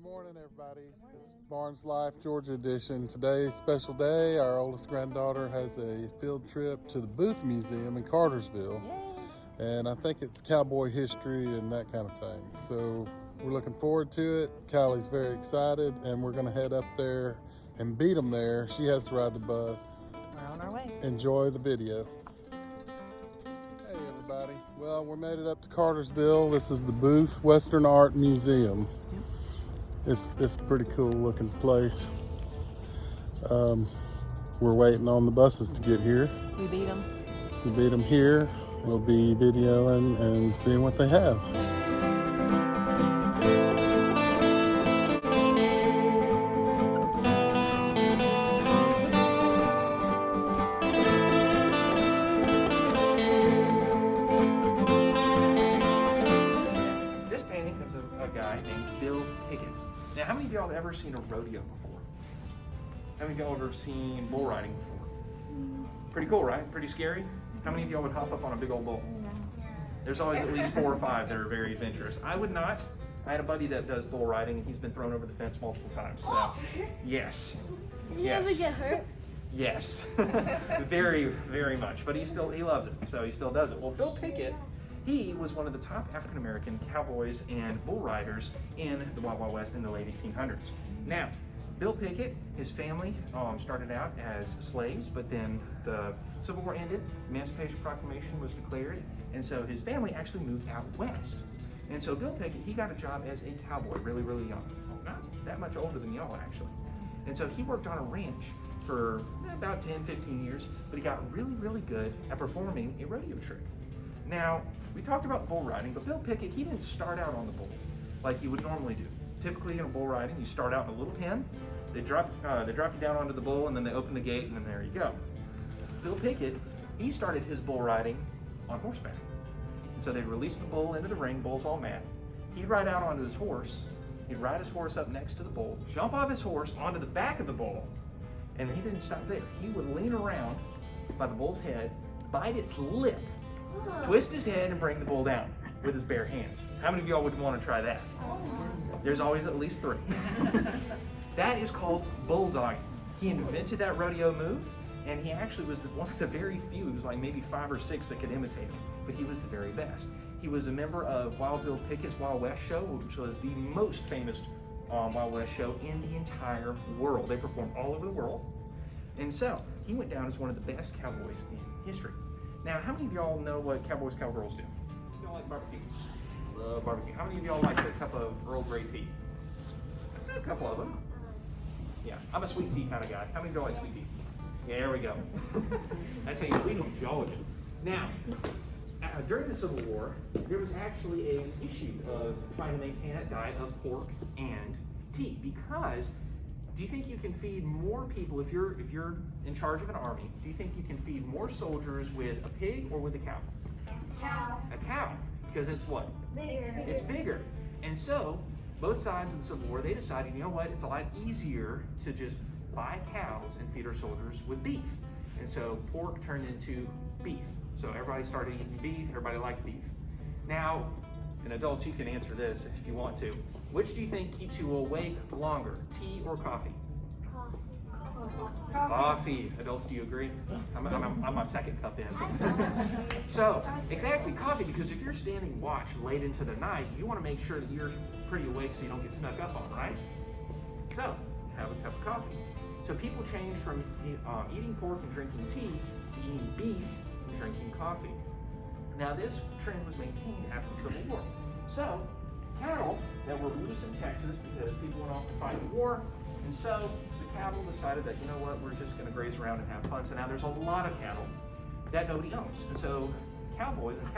morning, everybody. It's Barnes Life, Georgia edition. Today's special day. Our oldest granddaughter has a field trip to the Booth Museum in Cartersville. And I think it's cowboy history and that kind of thing. So we're looking forward to it. Kylie's very excited, and we're going to head up there and beat them there. She has to ride the bus. We're on our way. Enjoy the video. Hey, everybody. Well, we made it up to Cartersville. This is the Booth Western Art Museum. It's a pretty cool looking place. We're waiting on the buses to get here. We beat them. We beat them here. We'll be videoing and seeing what they have. This painting is of a guy named Bill Pickett. Now, how many of y'all have ever seen a rodeo before? How many of y'all have ever seen bull riding before? Pretty cool, right? Pretty scary? How many of y'all would hop up on a big old bull? There's always at least 4 or 5 that are very adventurous. I would not. I had a buddy that does bull riding, and he's been thrown over the fence multiple times. So, yes. Did you ever get hurt? Yes, very, very much. But he loves it, so he still does it. Well, Bill Pickett, he was one of the top African-American cowboys and bull riders in the Wild Wild West in the late 1800s. Now, Bill Pickett, his family started out as slaves, but then the Civil War ended, Emancipation Proclamation was declared, and so his family actually moved out west. And so Bill Pickett, he got a job as a cowboy really, really young. Well, not that much older than y'all, actually. And so he worked on a ranch for about 10, 15 years, but he got really, really good at performing a rodeo trick. Now, we talked about bull riding, but Bill Pickett, he didn't start out on the bull like you would normally do. Typically in a bull riding, you start out in a little pen, they drop you down onto the bull, and then they open the gate, and then there you go. Bill Pickett, he started his bull riding on horseback. And so they'd release the bull into the ring, bull's all mad. He'd ride out onto his horse, he'd ride his horse up next to the bull, jump off his horse onto the back of the bull, and he didn't stop there. He would lean around by the bull's head, bite its lip, twist his head, and bring the bull down with his bare hands. How many of y'all would want to try that? There's always at least 3. That is called bulldogging. He invented that rodeo move, and he actually was one of the very few, it was like maybe 5 or 6 that could imitate him, but he was the very best. He was a member of Wild Bill Pickett's Wild West show, which was the most famous Wild West show in the entire world. They performed all over the world, and so he went down as one of the best cowboys in history. Now, how many of y'all know what cowboys, cowgirls do? Y'all like barbecue? Love barbecue. How many of y'all like a cup of Earl Grey tea? A couple of them. Yeah, I'm a sweet tea kind of guy. How many of y'all like sweet tea? Yeah, there we go. That's how you leave them, y'all do. Now, during the Civil War, there was actually an issue of trying to maintain a diet of pork and tea, because do you think you can feed more people if you're in charge of an army? Do you think you can feed more soldiers with a pig or with a cow? Cow. A cow, because it's what? Bigger. It's bigger. And so both sides of the Civil War, they decided, you know what, it's a lot easier to just buy cows and feed our soldiers with beef. And so pork turned into beef. So everybody started eating beef, everybody liked beef. Now, and adults, you can answer this if you want to. Which do you think keeps you awake longer, tea or coffee? Coffee. Adults, do you agree? I'm my second cup in. So, exactly, coffee, because if you're standing watch late into the night, you want to make sure that you're pretty awake so you don't get snuck up on, right? So, have a cup of coffee. So people changed from eating pork and drinking tea to eating beef and drinking coffee. Now, this trend was maintained after the Civil War. So, cattle that were loose in Texas because people went off to fight the war, and so the cattle decided that, you know what, we're just going to graze around and have fun. So now there's a lot of cattle that nobody owns. And so cowboys and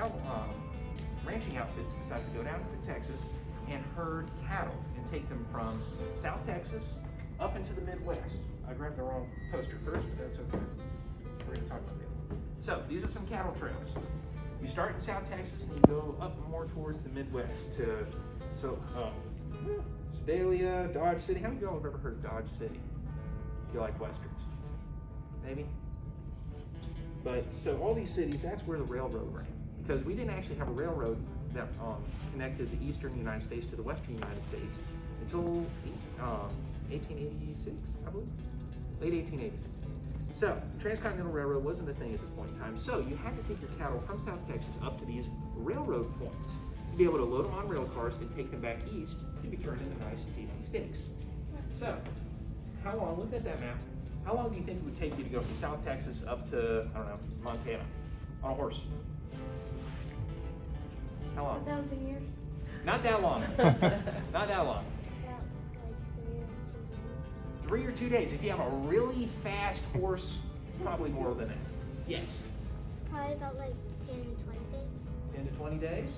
ranching outfits decided to go down to Texas and herd cattle and take them from South Texas up into the Midwest. I grabbed the wrong poster first, but that's okay. We're going to talk about that. So these are some cattle trails. You start in South Texas and you go up more towards the Midwest to Sedalia, Dodge City. How many of y'all have ever heard of Dodge City? If you like Westerns? Maybe? But so all these cities, that's where the railroad ran. Because we didn't actually have a railroad that connected the eastern United States to the western United States until 1886, I believe, late 1880s. So the Transcontinental Railroad wasn't a thing at this point in time, so you had to take your cattle from South Texas up to these railroad points to be able to load them on rail cars and take them back east to be turned into nice, tasty steaks. So, how long, look at that map, how long do you think it would take you to go from South Texas up to, I don't know, Montana on a horse? How long? 1,000 years. Not that long. Not that long. About like 3 or 2 days. If you have a really fast horse, probably more than that. Yes. Probably about like 10 to 20 days. 10 to 20 days.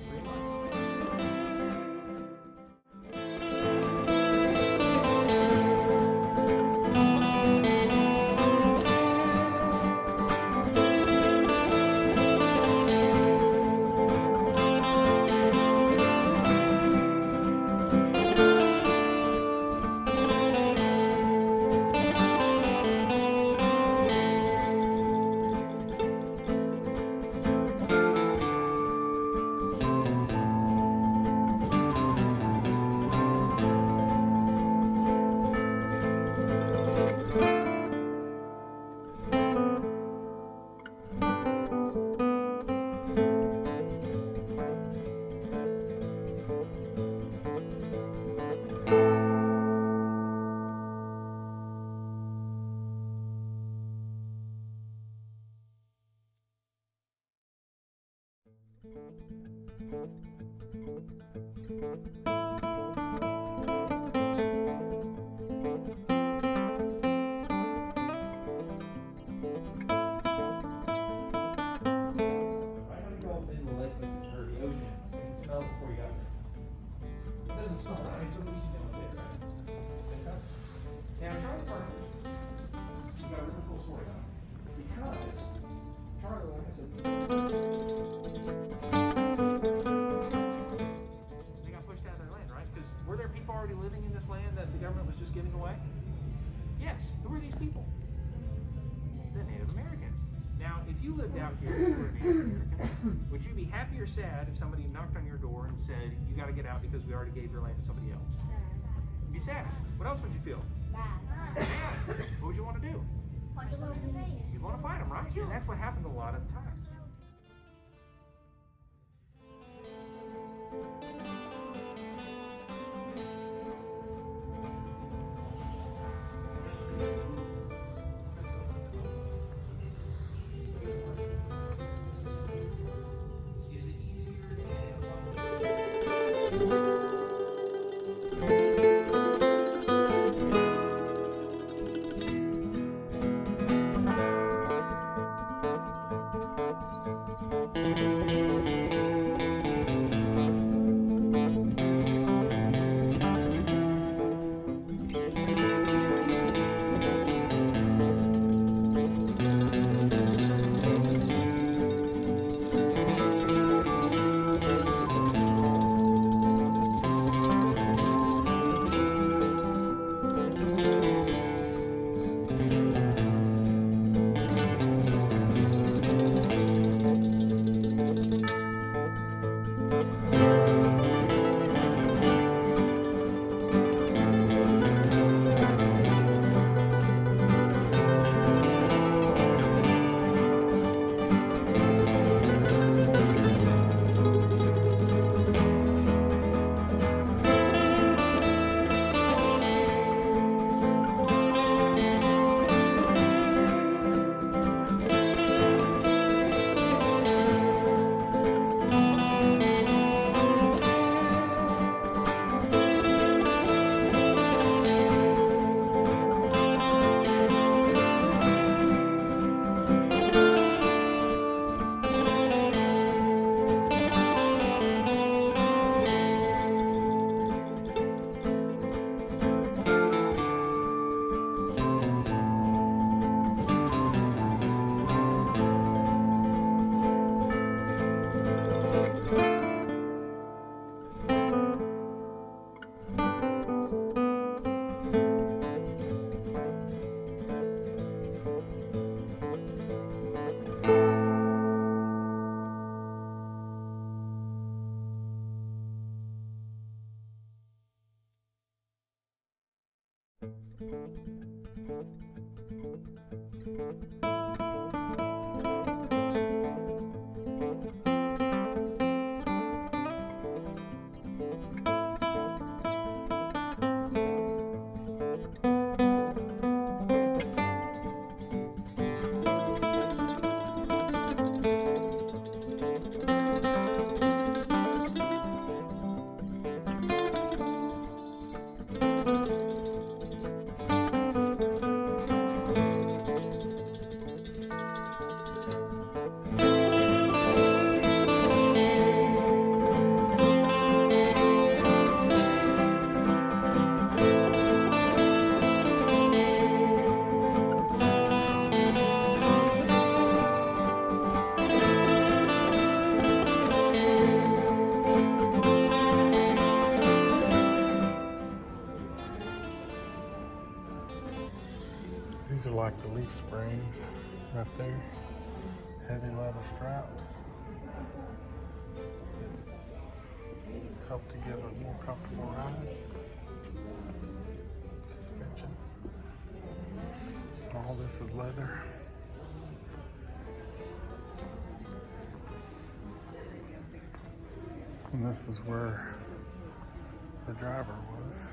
3 months. Giving away? Yes. Who are these people? The Native Americans. Now, if you lived out here and you were a Native American, would you be happy or sad if somebody knocked on your door and said, you got to get out because we already gave your land to somebody else? You'd be sad. What else would you feel? Mad. What would you want to do? Punch them in the face. You'd want to fight them, right? And that's what happened a lot of the times. These are like the leaf springs right there. Heavy leather straps that help to give a more comfortable ride. Suspension. All this is leather. And this is where the driver was.